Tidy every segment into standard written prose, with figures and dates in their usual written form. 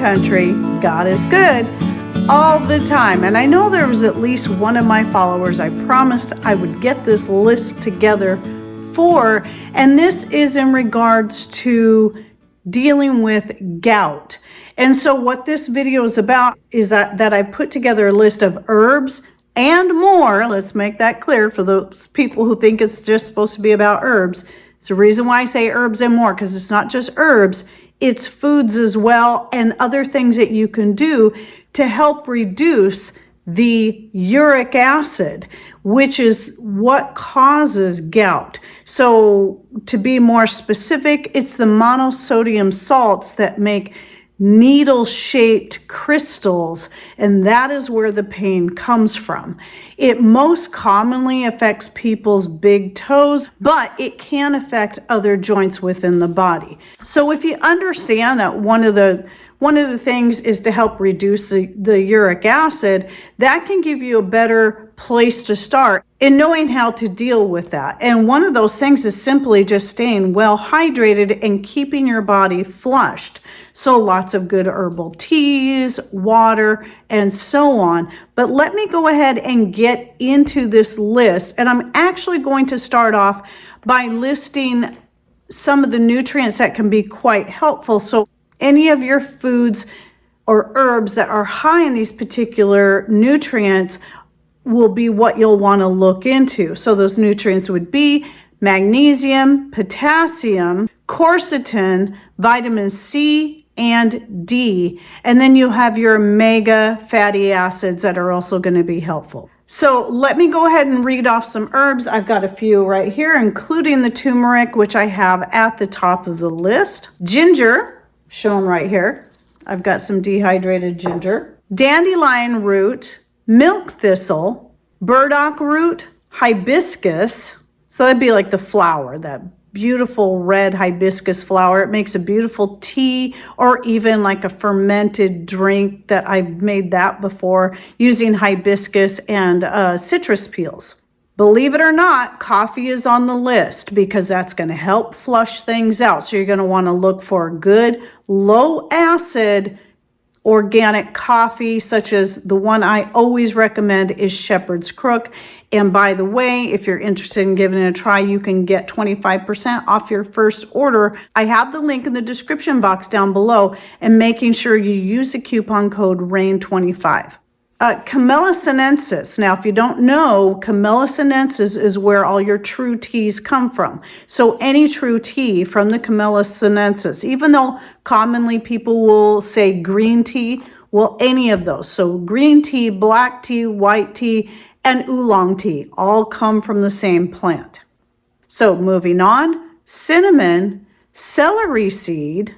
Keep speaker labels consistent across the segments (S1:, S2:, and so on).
S1: country, God is good all the time. And I know there was at least one of my followers I promised I would get this list together for, and this is in regards to dealing with gout. And so what this video is about is that I put together a list of herbs and more. Let's make that clear for those people who think it's just supposed to be about herbs. It's the reason why I say herbs and more, because it's not just herbs, it's foods as well, and other things that you can do to help reduce the uric acid, which is what causes gout. So to be more specific, it's the monosodium salts that make needle-shaped crystals, and that is where the pain comes from. It most commonly affects people's big toes, but it can affect other joints within the body. So if you understand that one of the things is to help reduce the uric acid, that can give you a better place to start in knowing how to deal with that. And one of those things is simply just staying well hydrated and keeping your body flushed. So lots of good herbal teas, water, and so on. But let me go ahead and get into this list. And I'm actually going to start off by listing some of the nutrients that can be quite helpful. So any of your foods or herbs that are high in these particular nutrients will be what you'll want to look into. So those nutrients would be magnesium, potassium, quercetin, vitamin C, and D. And then you have your omega fatty acids that are also going to be helpful. So let me go ahead and read off some herbs. I've got a few right here, including the turmeric, which I have at the top of the list. Ginger, shown right here. I've got some dehydrated ginger. Dandelion root, milk thistle, burdock root, hibiscus. So that'd be like the flower, that beautiful red hibiscus flower. It makes a beautiful tea or even like a fermented drink that I've made that before using hibiscus and citrus peels. Believe it or not, coffee is on the list because that's going to help flush things out. So you're going to want to look for good, low acid, organic coffee, such as the one I always recommend is Shepherd's Crook. And by the way, if you're interested in giving it a try, you can get 25% off your first order. I have the link in the description box down below, and making sure you use the coupon code RAIN25. Camellia sinensis. Now, if you don't know, Camellia sinensis is where all your true teas come from. So any true tea from the Camellia sinensis, even though commonly people will say green tea, well, any of those. So green tea, black tea, white tea, and oolong tea all come from the same plant. So moving on, cinnamon, celery seed,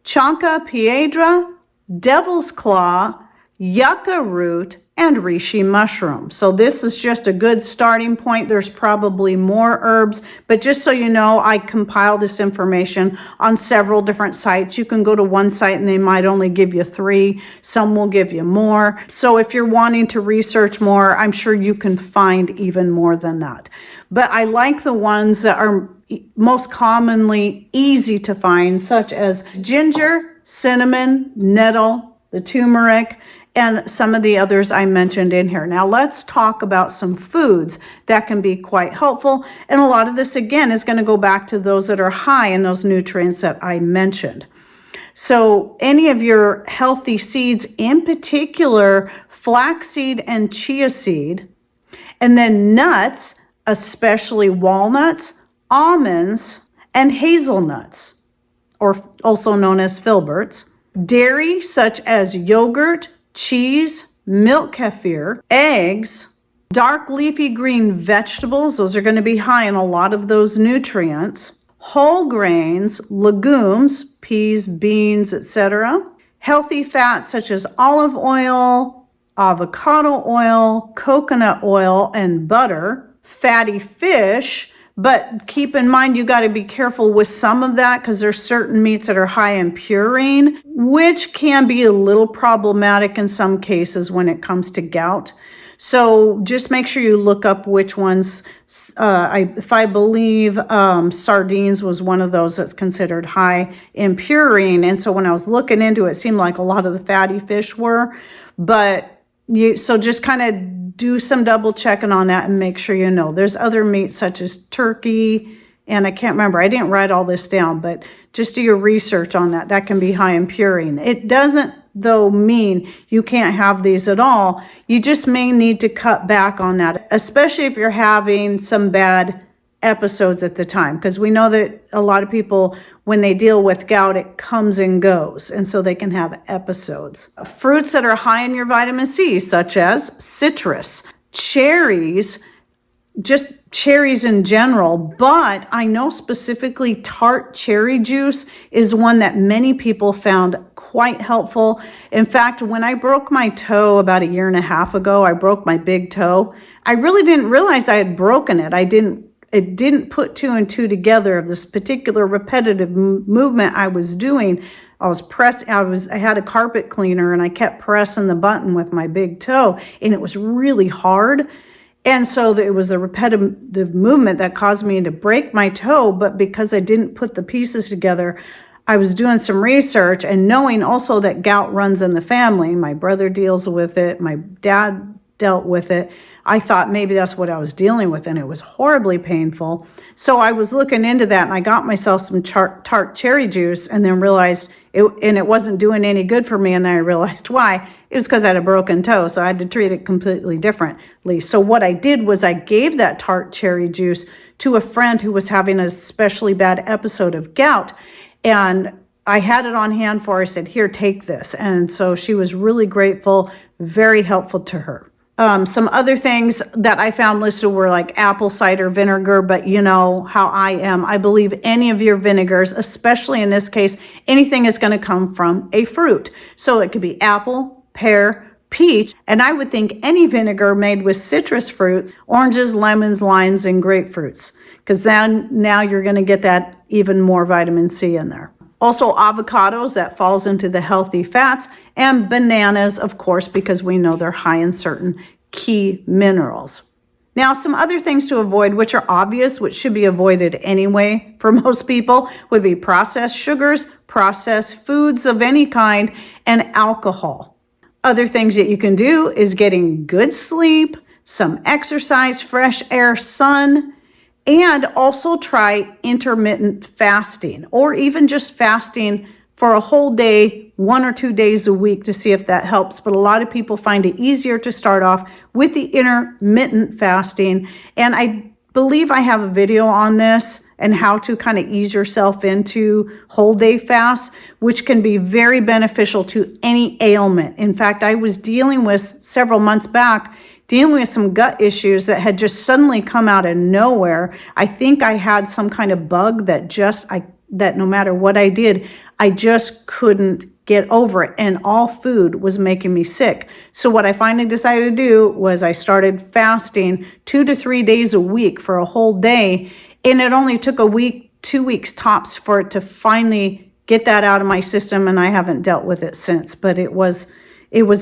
S1: chanca piedra, devil's claw, yucca root, and reishi mushroom. So this is just a good starting point. There's probably more herbs, but just so you know, I compile this information on several different sites. You can go to one site and they might only give you 3. Some will give you more. So if you're wanting to research more, I'm sure you can find even more than that. But I like the ones that are most commonly easy to find, such as ginger, cinnamon, nettle, the turmeric, and some of the others I mentioned in here. Now let's talk about some foods that can be quite helpful. And a lot of this, again, is going to go back to those that are high in those nutrients that I mentioned. So any of your healthy seeds, in particular, flaxseed and chia seed, and then nuts, especially walnuts, almonds, and hazelnuts, or also known as filberts. Dairy, such as yogurt, cheese, milk kefir, eggs, dark leafy green vegetables, those are going to be high in a lot of those nutrients, whole grains, legumes, peas, beans, etc., healthy fats such as olive oil, avocado oil, coconut oil, and butter, fatty fish. But keep in mind, you got to be careful with some of that because there's certain meats that are high in purine, which can be a little problematic in some cases when it comes to gout. So just make sure you look up which ones. If I believe sardines was one of those that's considered high in purine. And so when I was looking into it, it seemed like a lot of the fatty fish were. But so just kind of do some double checking on that and make sure you know. There's other meats such as turkey, and I can't remember. I didn't write all this down, but just do your research on that. That can be high in purine. It doesn't, though, mean you can't have these at all. You just may need to cut back on that, especially if you're having some bad episodes at the time, because we know that a lot of people, when they deal with gout, it comes and goes, and so they can have episodes. Fruits that are high in your vitamin C, such as citrus, cherries, just cherries in general, but I know specifically tart cherry juice is one that many people found quite helpful. In fact, when I broke my toe about 1.5 years ago, I broke my big toe. I really didn't realize I had broken it. It didn't put 2 and 2 together of this particular repetitive movement I was doing. I had a carpet cleaner and I kept pressing the button with my big toe, and it was really hard. And so it was the repetitive movement that caused me to break my toe. But because I didn't put the pieces together, I was doing some research and knowing also that gout runs in the family. My brother deals with it. My dad dealt with it. I thought maybe that's what I was dealing with, and it was horribly painful. So I was looking into that, and I got myself some tart cherry juice, and then realized it wasn't doing any good for me, and I realized why. It was because I had a broken toe, so I had to treat it completely differently. So what I did was I gave that tart cherry juice to a friend who was having a especially bad episode of gout, and I had it on hand for her. I said, here, take this. And so she was really grateful, very helpful to her. Some other things that I found listed were like apple cider vinegar, but you know how I am. I believe any of your vinegars, especially in this case, anything is going to come from a fruit. So it could be apple, pear, peach, and I would think any vinegar made with citrus fruits, oranges, lemons, limes, and grapefruits, because then now you're going to get that even more vitamin C in there. Also avocados, that falls into the healthy fats, and bananas, of course, because we know they're high in certain key minerals. Now, some other things to avoid, which are obvious, which should be avoided anyway for most people, would be processed sugars, processed foods of any kind, and alcohol. Other things that you can do is getting good sleep, some exercise, fresh air, sun, and also try intermittent fasting, or even just fasting for a whole day, 1 or 2 days a week, to see if that helps. But a lot of people find it easier to start off with the intermittent fasting. And I believe I have a video on this and how to kind of ease yourself into whole day fasts, which can be very beneficial to any ailment. In fact, I was dealing with several months back some gut issues that had just suddenly come out of nowhere. I think I had some kind of bug that no matter what I did, I just couldn't get over it. And all food was making me sick. So what I finally decided to do was I started fasting 2 to 3 days a week for a whole day. And it only took a week, 2 weeks tops for it to finally get that out of my system. And I haven't dealt with it since, but it was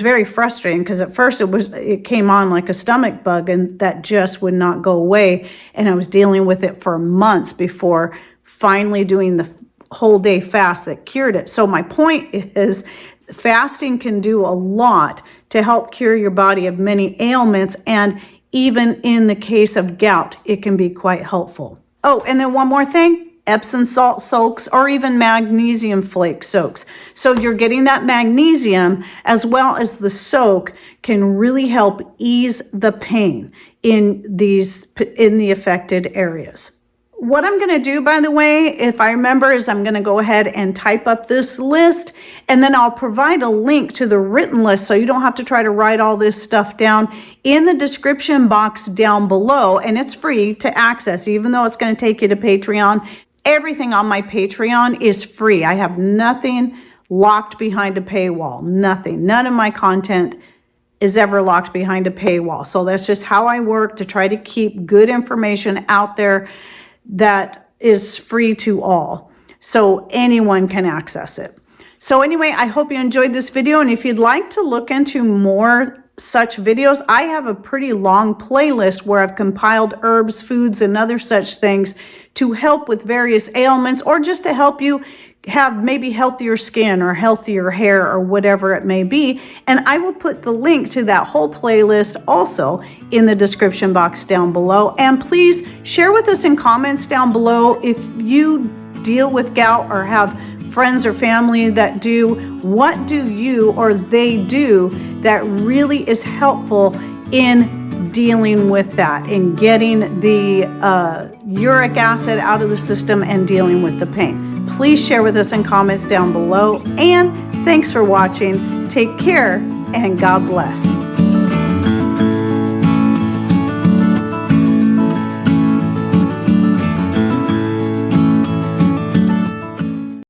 S1: very frustrating because at first it came on like a stomach bug, and that just would not go away. And I was dealing with it for months before finally doing the whole day fast that cured it. So my point is, fasting can do a lot to help cure your body of many ailments. And even in the case of gout, it can be quite helpful. Oh, and then one more thing. Epsom salt soaks, or even magnesium flake soaks. So you're getting that magnesium as well as the soak can really help ease the pain in the affected areas. What I'm going to do, by the way, if I remember, is I'm going to go ahead and type up this list, and then I'll provide a link to the written list so you don't have to try to write all this stuff down in the description box down below, and it's free to access, even though it's going to take you to Patreon. Everything on my Patreon is free. I have nothing locked behind a paywall, nothing. None of my content is ever locked behind a paywall. So that's just how I work to try to keep good information out there that is free to all, so anyone can access it. So anyway, I hope you enjoyed this video, and if you'd like to look into more such videos. I have a pretty long playlist where I've compiled herbs, foods, and other such things to help with various ailments, or just to help you have maybe healthier skin or healthier hair or whatever it may be. And I will put the link to that whole playlist also in the description box down below. And please share with us in comments down below if you deal with gout or have friends or family that do. What do you or they do that really is helpful in dealing with that, in getting the uric acid out of the system and dealing with the pain? Please share with us in comments down below. And thanks for watching. Take care and God bless.